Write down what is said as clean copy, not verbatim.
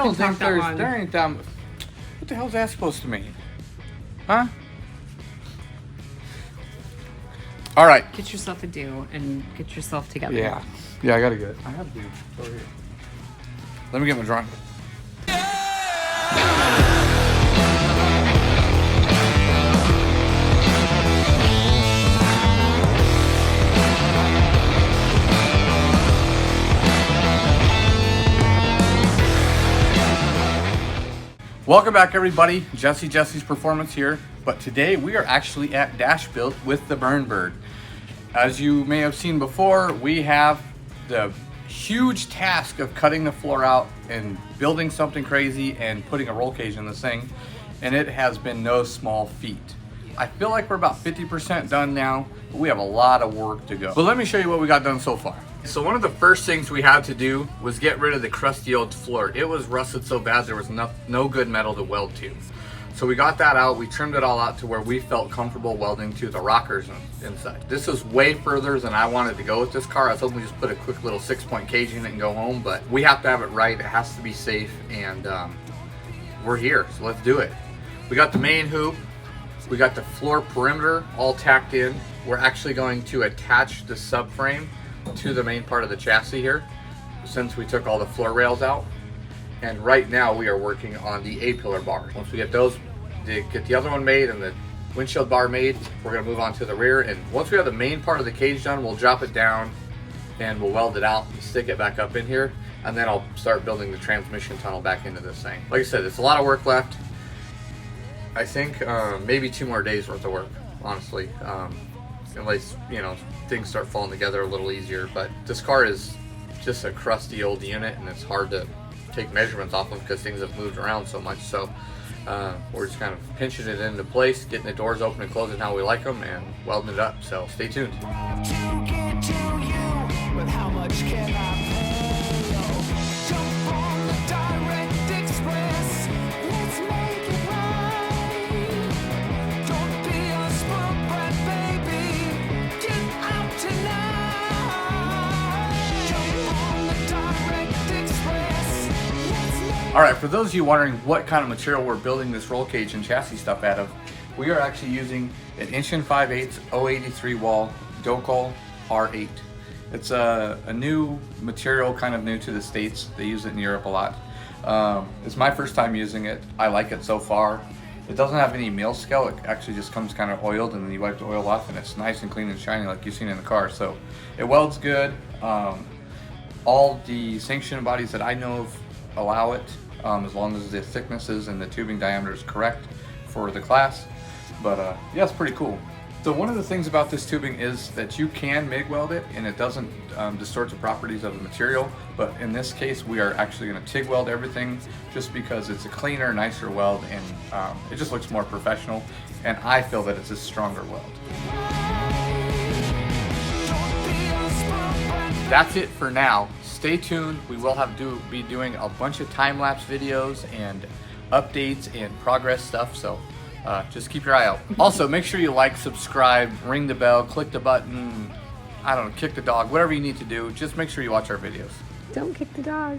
I don't think there ain't that. What the hell is that supposed to mean? Huh? All right. Get yourself a do and get yourself together. Yeah. Yeah, I gotta get it. I have to do it over here. Let me get my drawing. Welcome back, everybody. Jesse's Performance here, but today we are actually at Dash Built with the Burn Bird. As you may have seen before, we have the huge task of cutting the floor out and building something crazy and putting a roll cage in this thing, and it has been no small feat. I feel like we're about 50% done now, but we have a lot of work to go. But let me show you what we got done so far. So one of the first things we had to do was get rid of the crusty old floor. It was rusted so bad there was no good metal to weld to. So we got that out, we trimmed it all out to where we felt comfortable welding to the rockers inside. This is way further than I wanted to go with this car. I was hoping to just put a quick little 6-point cage in it and go home, but we have to have it right, it has to be safe, and we're here, so let's do it. We got the main hoop, we got the floor perimeter all tacked in. We're actually going to attach the subframe to the main part of the chassis here, since we took all the floor rails out. And right now we are working on the A-pillar bar. Once we get those, get the other one made and the windshield bar made, we're gonna move on to the rear. And once we have the main part of the cage done, we'll drop it down and we'll weld it out and stick it back up in here. And then I'll start building the transmission tunnel back into this thing. Like I said, it's a lot of work left. I think maybe 2 more days worth of work, honestly. Unless, you know, things start falling together a little easier. But this car is just a crusty old unit and it's hard to take measurements off of because things have moved around so much. So we're just kind of pinching it into place, getting the doors open and closing how we like them, and welding it up. So stay tuned. All right, for those of you wondering what kind of material we're building this roll cage and chassis stuff out of, we are actually using an 1 5/8 083 wall Docal R8. It's a new material, kind of new to the States. They use it in Europe a lot. It's my first time using it. I like it so far. It doesn't have any mill scale. It actually just comes kind of oiled, and then you wipe the oil off and it's nice and clean and shiny like you've seen in the car. So it welds good. All the sanction bodies that I know of allow it, as long as the thicknesses and the tubing diameter is correct for the class. But yeah, it's pretty cool. So one of the things about this tubing is that you can MIG weld it and it doesn't distort the properties of the material. But in this case, we are actually going to TIG weld everything just because it's a cleaner, nicer weld, and it just looks more professional. And I feel that it's a stronger weld. That's it for now. Stay tuned. We will be doing a bunch of time-lapse videos and updates and progress stuff, so just keep your eye out. Also, make sure you like, subscribe, ring the bell, click the button, I don't know, kick the dog, whatever you need to do. Just make sure you watch our videos. Don't kick the dog.